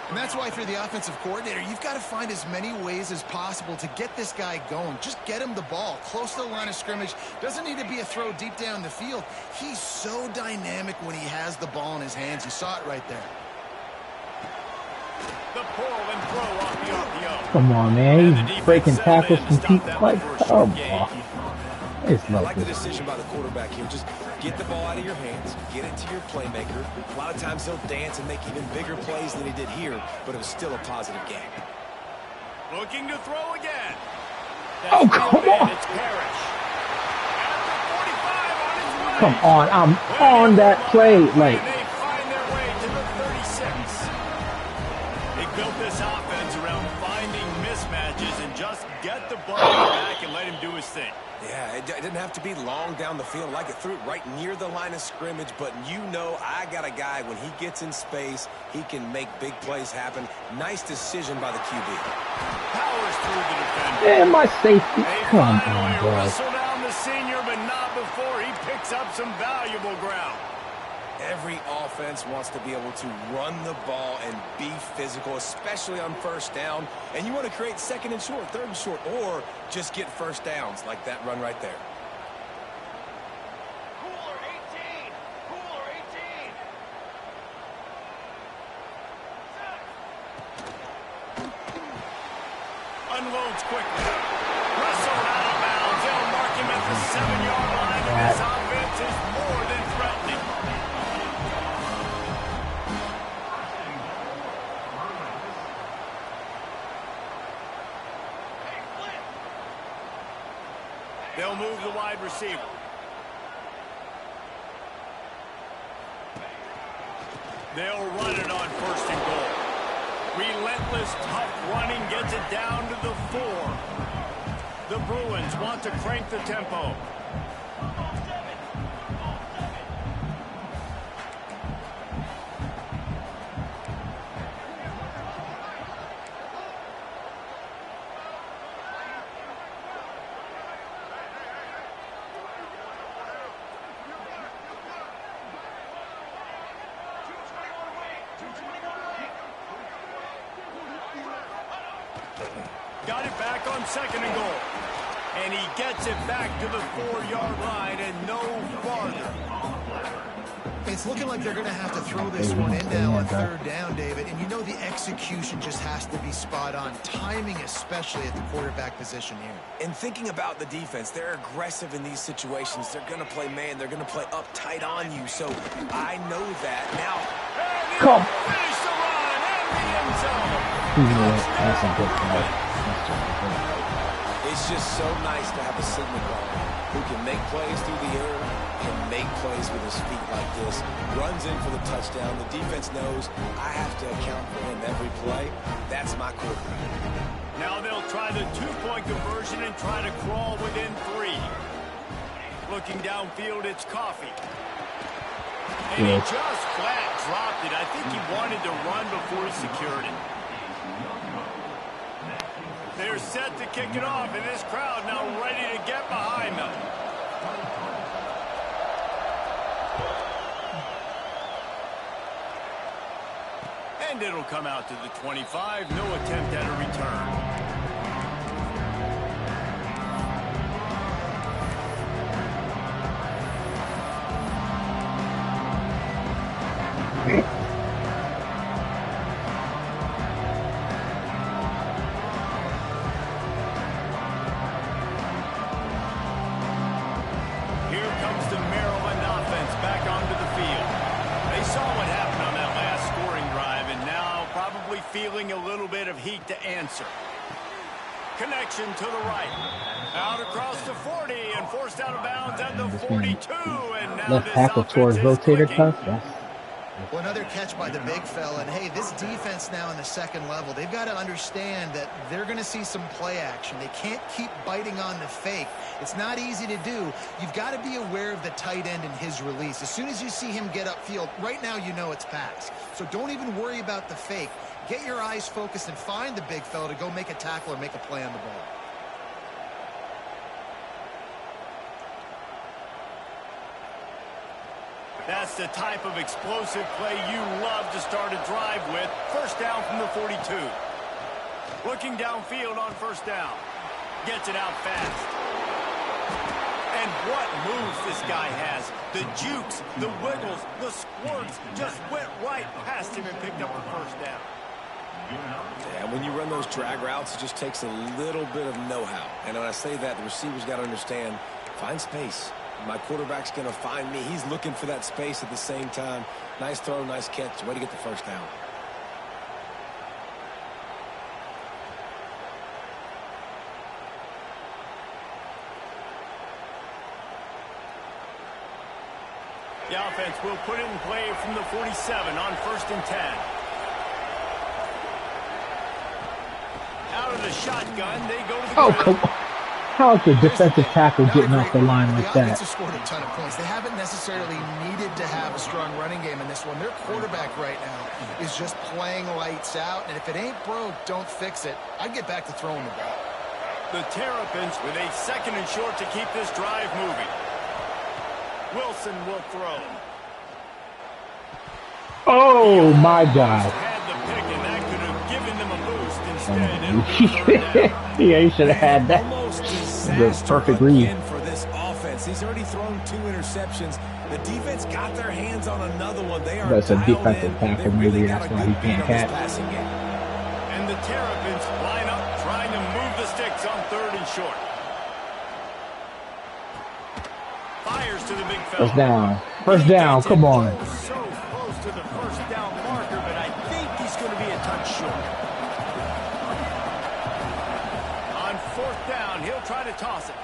And that's why, if you're the offensive coordinator, you've got to find as many ways as possible to get this guy going. Just get him the ball close to the line of scrimmage. Doesn't need to be a throw deep down the field. He's so dynamic when he has the ball in his hands. You saw it right there. The pull and throw off the RPO. Come on, man. He's breaking tackles from deep. Like, oh, I like the decision by the quarterback here. Just get the ball out of your hands, get it to your playmaker. A lot of times he'll dance and make even bigger plays than he did here, but it was still a positive game. Looking to throw again. Oh, come on. It's Parrish. At the 45 on his way. Come on, I'm on that play. Like, they find their way to the 36. They built this offense around finding mismatches and just get the ball back and let him do his thing. Yeah, it didn't have to be long down the field. Like it threw it right near the line of scrimmage, but you know I got a guy, when he gets in space, he can make big plays happen. Nice decision by the QB. Powers through the defender. and my safety. They Come finally on, bro. wrestle down the senior, but not before he picks up some valuable ground. Every offense wants to be able to run the ball and be physical, especially on first down. And you want to create second and short, third and short, or just get first downs like that run right there. Cooler 18! Cooler 18! Unloads quickly. Wrestled out of bounds. They'll mark him at the 7-yard line, and this offense is more than threatening. They'll move the wide receiver. They'll run it on first and goal. Relentless, tough running gets it down to the 4. The Bruins want to crank the tempo. Got it back on second and goal. And he gets it back to the 4-yard line and no farther. It's looking like they're going to have to throw this one in now on third down, David. And you know the execution just has to be spot on. Timing, especially at the quarterback position here. And thinking about the defense, they're aggressive in these situations. They're going to play man. They're going to play up tight on you. So I know that. Now, Come. Finish the run and the end zone. That's a good play. it's just so nice to have a signal caller who can make plays through the air and make plays with his feet like this. Runs in for the touchdown. The defense knows I have to account for him every play. That's my quarterback. Now they'll try the 2-point conversion and try to crawl within 3. Looking downfield, it's Coffee. And he just flat dropped it. I think he wanted to run before he secured it. They're set to kick it off, and this crowd now ready to get behind them. And it'll come out to the 25. No attempt at a return. Feeling a little bit of heat to answer. Connection to the right. Out across the 40 and forced out of bounds at the 42. And now left tackle towards rotated cuff. Yes. Well, another catch by the big fella. And, hey, this defense now in the second level, they've got to understand that they're going to see some play action. They can't keep biting on the fake. It's not easy to do. You've got to be aware of the tight end and his release. As soon as you see him get upfield, right now you know it's pass. So don't even worry about the fake. Get your eyes focused and find the big fella to go make a tackle or make a play on the ball. That's the type of explosive play you love to start a drive with. First down from the 42. Looking downfield on first down. Gets it out fast. And what moves this guy has. The jukes, the wiggles, the squirts just went right past him and picked up the first down. Yeah, when you run those drag routes, it just takes a little bit of know-how. And when I say that, the receiver's got to understand, find space. My quarterback's going to find me. He's looking for that space at the same time. Nice throw, nice catch. Way to get the first down. The offense will put it in play from the 47 on 1st and 10. Out of the shotgun, they go to the ground. Come on. How is the defensive tackle getting off the line like The that? offense has scored a ton of points. They haven't necessarily needed to have a strong running game in this one. Their quarterback right now is just playing lights out, and if it ain't broke, don't fix it. I'd get back to throwing the ball. The Terrapins with a 2nd and short to keep this drive moving. Wilson will throw. Oh, my God. Had the pick, and that could have given them a boost. Instead, it'll be 3rd down. Yeah, he should have had that. Almost The perfect read. again for this offense. He's already thrown 2 interceptions. The defense got their hands on another one. They are That's a dialed defensive in. tackle. They really Maybe got that's a why good he beat can't on this catch. passing game. And the Terrapins line up, trying to move the sticks on 3rd and short. Fires to the big fella. First down, come on. So close to the 1st down marker, but I think he's going to be a touch short. On 4th down, he'll try to toss it.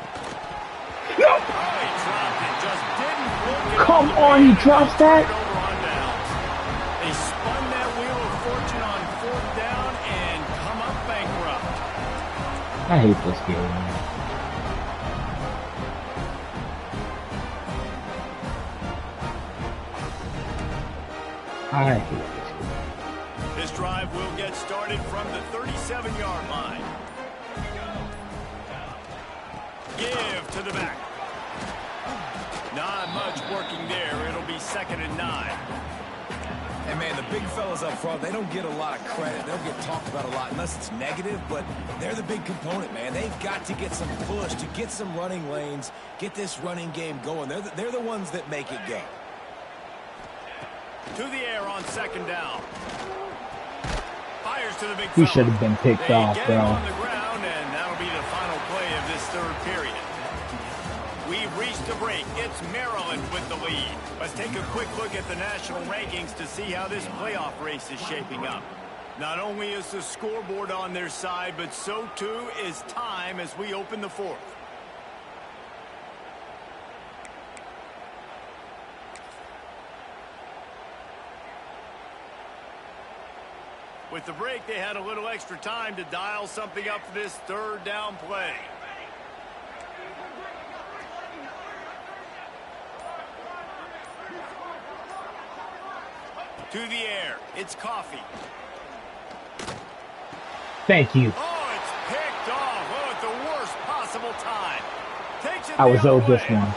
No. Oh, he dropped it. Just didn't look at Come on, he drops that. Over on downs. They spun that wheel of fortune on 4th down and come up bankrupt. I hate this game, man. I hate this game. This drive will get started from the 37-yard line. Give to the back. Not much working there. It'll be 2nd and 9. And, man, the big fellas up front, they don't get a lot of credit. They'll get talked about a lot unless it's negative, but they're the big component, man. They've got to get some push, to get some running lanes, get this running game going. They're the ones that make it go. To the air on 2nd down. Fires to the big He fella. should have been picked They off, get him bro. on the ground, and that'll be the final play of this 3rd period. We've reached a break. It's Maryland with the lead. Let's take a quick look at the national rankings to see how this playoff race is shaping up. Not only is the scoreboard on their side, but so too is time as we open the 4th. With the break, they had a little extra time to dial something up for this 3rd down play. To the air, it's Coffee. Thank you. Oh, it's picked off. Oh, at the worst possible time. Takes it I was the owed other this way. one.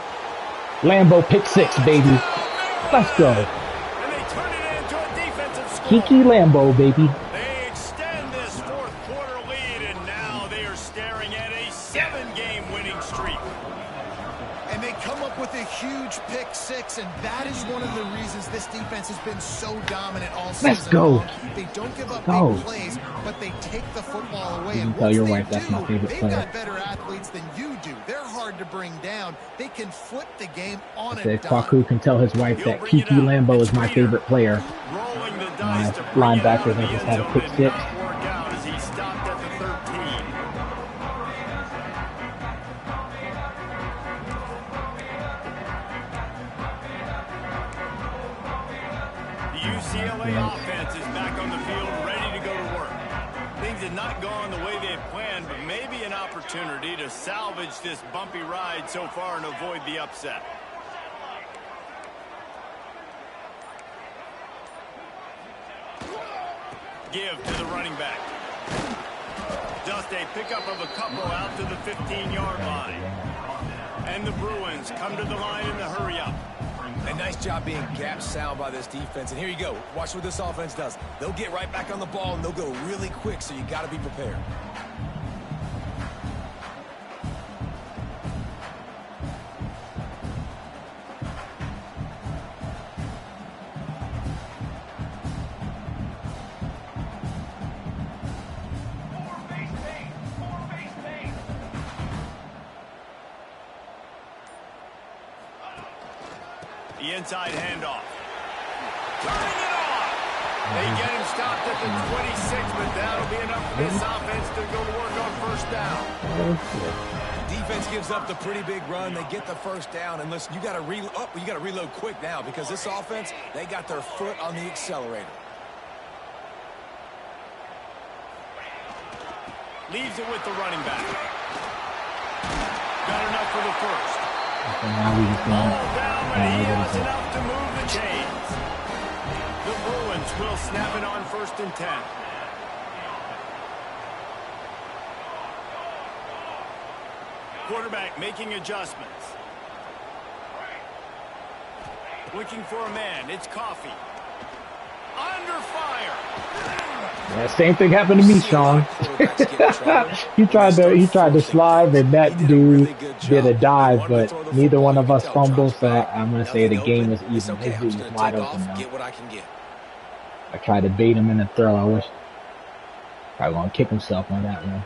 Lambo pick 6, baby. Let's go. And they turn it into a defensive score. Kiki Lambo, baby. They extend this 4th quarter lead, and now they are staring at a 7-game winning streak. And they come up with a huge pick 6, and that is one of the reasons this defense has been so dominant all season. Let's go. long. They don't give up big plays, but they take the football away. You can And tell once your they wife that's my favorite they've player. got better athletes than you do. They're hard to bring down. They can flip the game on a If dime. Kwaku can tell his wife that Kiki Lambo is my favorite player, Rolling the my dice to bring it out linebacker of the that just end had a zone pick did 6. not work out as he stopped at the 13. The UCLA offense is back on the field, ready to go to work. Things have not gone the way they had planned, but maybe an opportunity to salvage this bumpy ride so far and avoid the upset. Give to the running back. Just a pickup of a couple out to the 15-yard line. And the Bruins come to the line in the hurry-up. A nice job being gap sound by this defense. And here you go. Watch what this offense does. They'll get right back on the ball, and they'll go really quick, so you got to be prepared. The inside handoff. Turning it on. They get him stopped at the 26, but that'll be enough for this offense to go to work on 1st down. Defense gives up the pretty big run. They get the first down. And listen, you got to reload quick now because this offense, they got their foot on the accelerator. Leaves it with the running back. Got enough for the first. Ball down, but he has enough to move the chains. The Bruins will snap it on 1st and 10. Quarterback making adjustments. Looking for a man. It's Coffee. Under fire. Yeah, same thing happened to me, Sean. he tried to slide, and that dude did a dive, but neither one of us fumbled. So I'm gonna say the game was even. His dude was wide open now. I tried to bait him in the throw. I wish. Probably gonna kick himself on that one.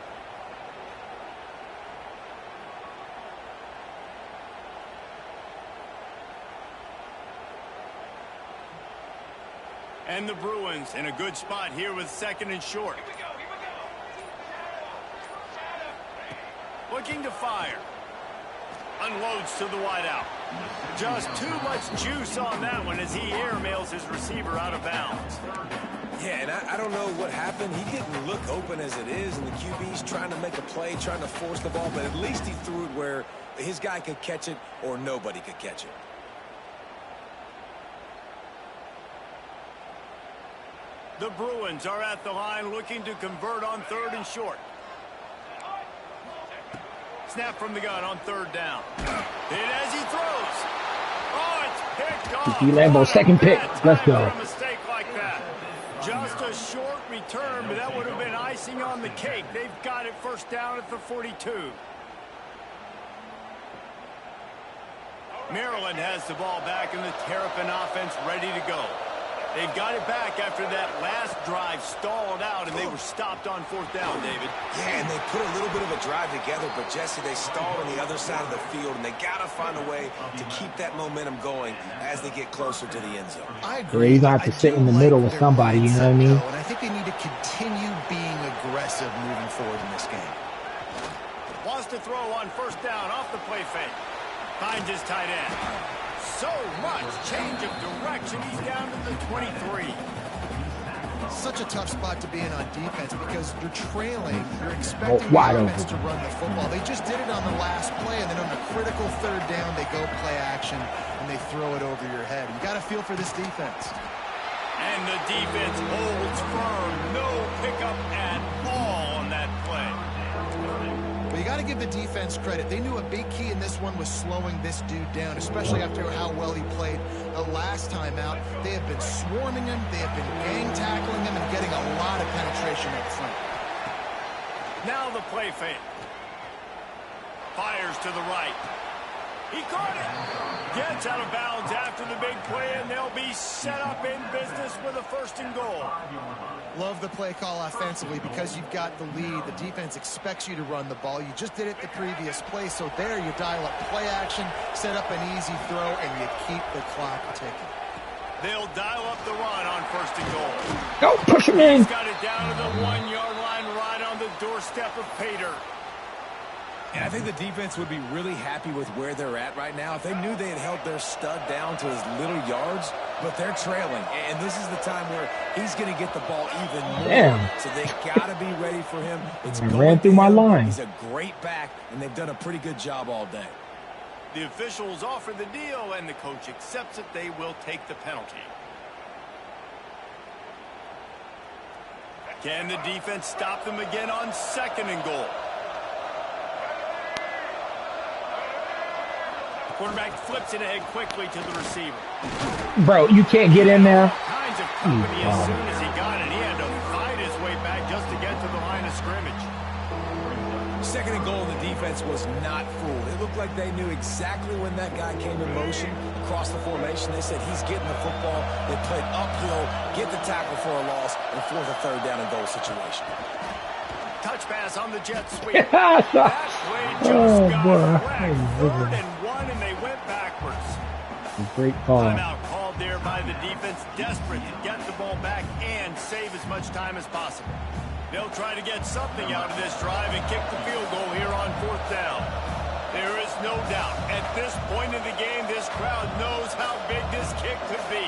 And the Bruins in a good spot here with 2nd and short. Looking to fire. Unloads to the wideout. Just too much juice on that one as he airmails his receiver out of bounds. Yeah, and I don't know what happened. He didn't look open as it is, and the QB's trying to make a play, trying to force the ball, but at least he threw it where his guy could catch it or nobody could catch it. The Bruins are at the line looking to convert on 3rd and short. Snap from the gun on 3rd down. Hit as he throws. Oh, it's picked off. Lambeau, second pick. Let's go. A mistake like that. Just a short return, but that would have been icing on the cake. They've got it 1st down at the 42. Maryland has the ball back, and the Terrapin offense ready to go. They've got it back after that last drive stalled out, and they were stopped on 4th down, David. Yeah, and they put a little bit of a drive together, but, Jesse, they stalled on the other side of the field, and they got to find a way to keep that momentum going as they get closer to the end zone. I agree. You're going to have to sit in the middle with somebody, you know what I mean? And I think they need to continue being aggressive moving forward in this game. Wants to throw on 1st down off the play fake. Finds his tight end. So much change of direction. He's down to the 23. Such a tough spot to be in on defense because you're trailing. You're expecting the offense to run the football. They just did it on the last play, and then on a critical 3rd down, they go play action, and they throw it over your head. You got to feel for this defense. And the defense holds firm. No pickup at all on that play. But you got to give the defense credit. They knew a big key in this one was slowing this dude down, especially after how well he played the last time out. They have been swarming him. They have been gang tackling him and getting a lot of penetration up front. Now the play fake. Fires to the right. He caught it. Gets out of bounds after the big play, and they'll be set up in business with a 1st and goal. Love the play call offensively because you've got the lead. The defense expects you to run the ball. You just did it the previous play, so there you dial up play action, set up an easy throw, and you keep the clock ticking. They'll dial up the run on 1st and goal. Go, push him in. He's got it down to the 1-yard line right on the doorstep of Pater. And I think the defense would be really happy with where they're at right now. If they knew they had held their stud down to his little yards, but they're trailing. And this is the time where he's going to get the ball even more. Damn. So they got to be ready for him. It's I ran through my line. He's a great back, and they've done a pretty good job all day. The officials offer the deal, and the coach accepts it. They will take the penalty. Can the defense stop them again on 2nd and goal? Quarterback flips it ahead quickly to the receiver. Bro, you can't get in there. Kinds of company as soon as he got it. He had to fight his way back just to get to the line of scrimmage. 2nd and goal, the defense was not fooled. It looked like they knew exactly when that guy came in motion across the formation. They said he's getting the football. They played uphill, get the tackle for a loss, and force a 3rd down and goal situation. Touch pass on the jet sweep. That play just got wrecked. 3rd and 1, and they went backwards. Great call. Timeout called there by the defense, desperate to get the ball back and save as much time as possible. They'll try to get something out of this drive and kick the field goal here on 4th down. doubt. At this point in the game, this crowd knows how big this kick could be.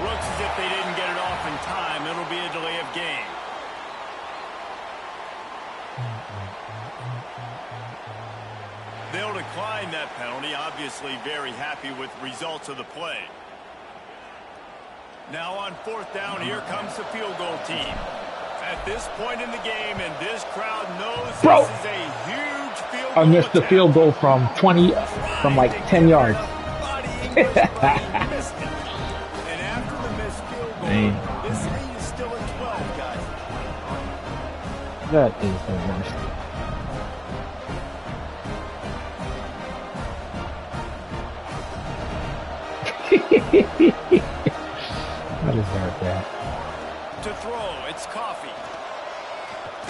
Looks as if they didn't get it off in time. It'll be a delay of game. They'll decline that penalty. Obviously very happy with results of the play. Now on 4th down, here comes the field goal team. At this point in the game, and this crowd knows this is a huge field goal. I missed the field goal from like 10 yards. And after the missed field goal, this lead is still at 12, guys. That is the worst. I deserve that. To throw, it's Coffee.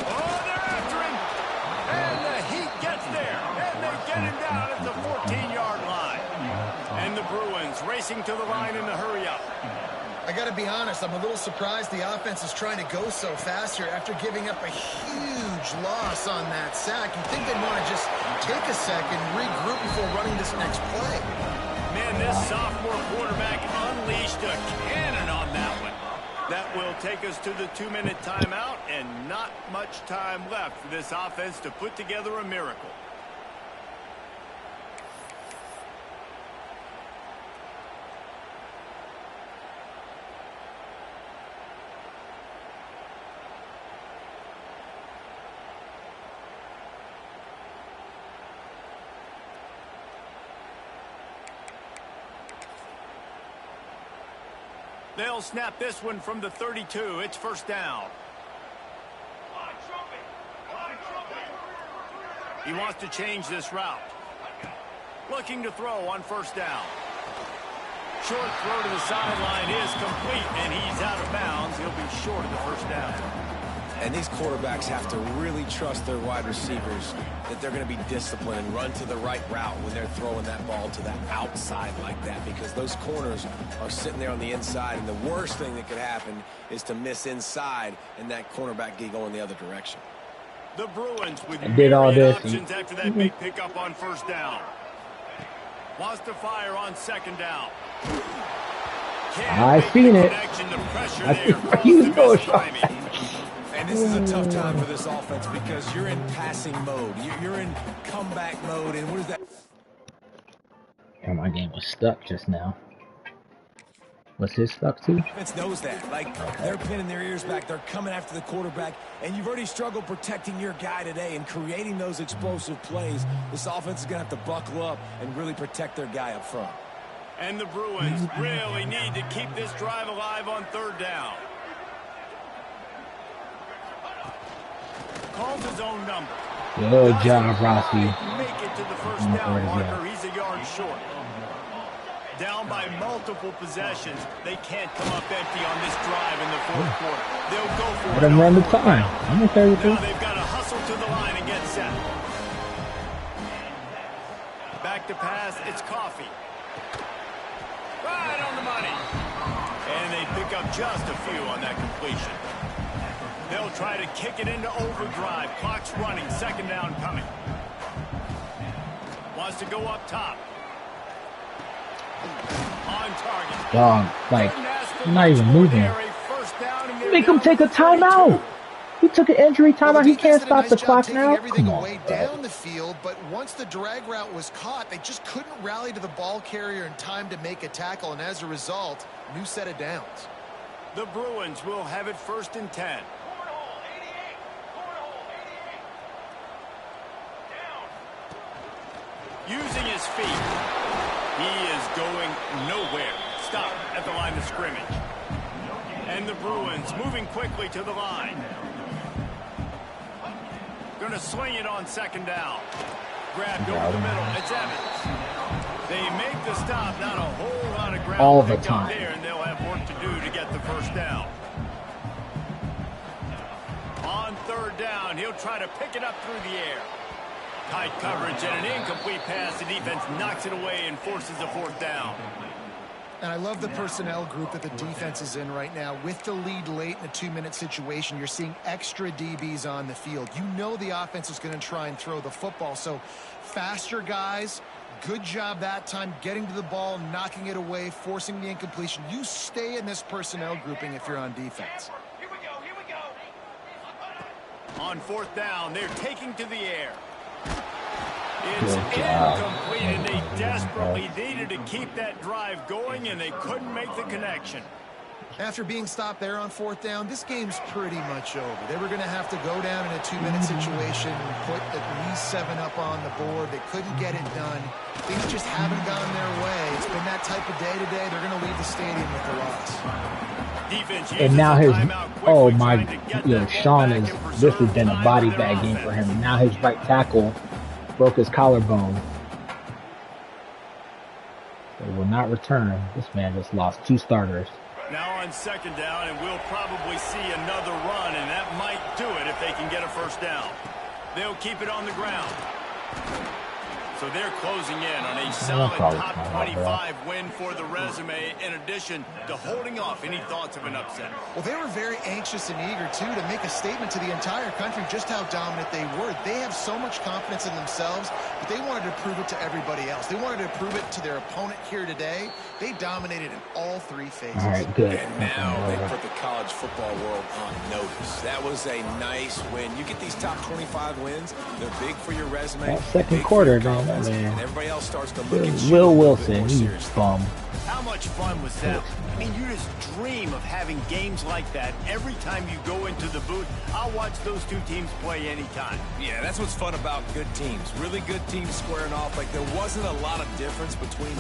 Oh, they're after him. And the Heat gets there. And they get him down at the 14-yard line. And the Bruins racing to the line in the hurry-up. I got to be honest, I'm a little surprised the offense is trying to go so fast here after giving up a huge loss on that sack. You'd think they'd want to just take a second, regroup before running this next play. Man, this sophomore quarterback unleashed a cannon on that one. That will take us to the 2-minute timeout, and not much time left for this offense to put together a miracle. They'll snap this one from the 32. It's 1st down. He wants to change this route. Looking to throw on 1st down. Short throw to the sideline is complete, and he's out of bounds. He'll be short of the 1st down. And these quarterbacks have to really trust their wide receivers that they're going to be disciplined and run to the right route when they're throwing that ball to the outside like that, because those corners are sitting there on the inside, and the worst thing that could happen is to miss inside and that cornerback get going the other direction. The Bruins with options after that big pickup on 1st down. Wants to fire on 2nd down. I seen it. And this is a tough time for this offense because you're in passing mode. You're in comeback mode. And what is that? Yeah, my game was stuck just now. Was his stuck too? Defense knows that. Like, they're pinning their ears back. They're coming after the quarterback. And you've already struggled protecting your guy today and creating those explosive plays. This offense is going to have to buckle up and really protect their guy up front. And the Bruins really need to keep this drive alive on 3rd down. Calls his own number. Good job, Rossi. Make it to the 1st down marker. He's a yard short. Down by multiple possessions. They can't come up empty on this drive in the 4th quarter. They'll go for it. Let them run the time. I'm okay with Now this. they've got to hustle to the line and get set. Back to pass. It's Coffee. Right on the money. And they pick up just a few on that completion. They'll try to kick it into overdrive. Clock's running. 2nd down coming. Wants to go up top. On target. Dog, like, I'm not even moving. Make him take a timeout. He took an injury timeout. He can't stop the clock now. Come on. Way down the field, but once the drag route was caught, they just couldn't rally to the ball carrier in time to make a tackle, and as a result, new set of downs. The Bruins will have it 1st and 10. Using his feet. He is going nowhere. Stop at the line of scrimmage. And the Bruins moving quickly to the line. Going to swing it on 2nd down. Grabbed over the middle. It's Evans. They make the stop. Not a whole lot of ground all the time there, and they'll have work to do to get the 1st down. On 3rd down, he'll try to pick it up through the air. Tight coverage and an incomplete pass. The defense knocks it away and forces a fourth down. And I love the personnel group that the defense is in right now. With the lead late in a 2-minute situation, you're seeing extra DBs on the field. You know the offense is going to try and throw the football. So faster guys, good job that time getting to the ball, knocking it away, forcing the incompletion. You stay in this personnel grouping if you're on defense. Here we go. On fourth down, they're taking to the air. It's incomplete, and they desperately needed to keep that drive going, and they couldn't make the connection. After being stopped there on fourth down, this game's pretty much over. They were going to have to go down in a 2-minute situation and put at least 7 up on the board. They couldn't get it done. Things just haven't gone their way. It's been that type of day today. They're going to leave the stadium with the loss. And now his, oh my, Sean is, this has been a body bag game for him. And now his right tackle broke his collarbone. They will not return. This man just lost 2 starters. Now on second down, and we'll probably see another run, and that might do it if they can get a first down. They'll keep it on the ground. So they're closing in on a solid top 25 win for the resume, in addition to holding off any thoughts of an upset. Well, they were very anxious and eager, too, to make a statement to the entire country just how dominant they were. They have so much confidence in themselves, but they wanted to prove it to everybody else. They wanted to prove it to their opponent here today. They dominated in all 3 phases. All right, good. And now they put the college football world on notice. That was a nice win. You get these top 25 wins, they're big for your resume. That second quarter, man. And everybody else starts to look at Will Wilson, he's bum. How much fun was that? I mean, you just dream of having games like that every time you go into the booth. I'll watch those 2 teams play anytime. Yeah, that's what's fun about good teams. Really good teams squaring off. Like, there wasn't a lot of difference between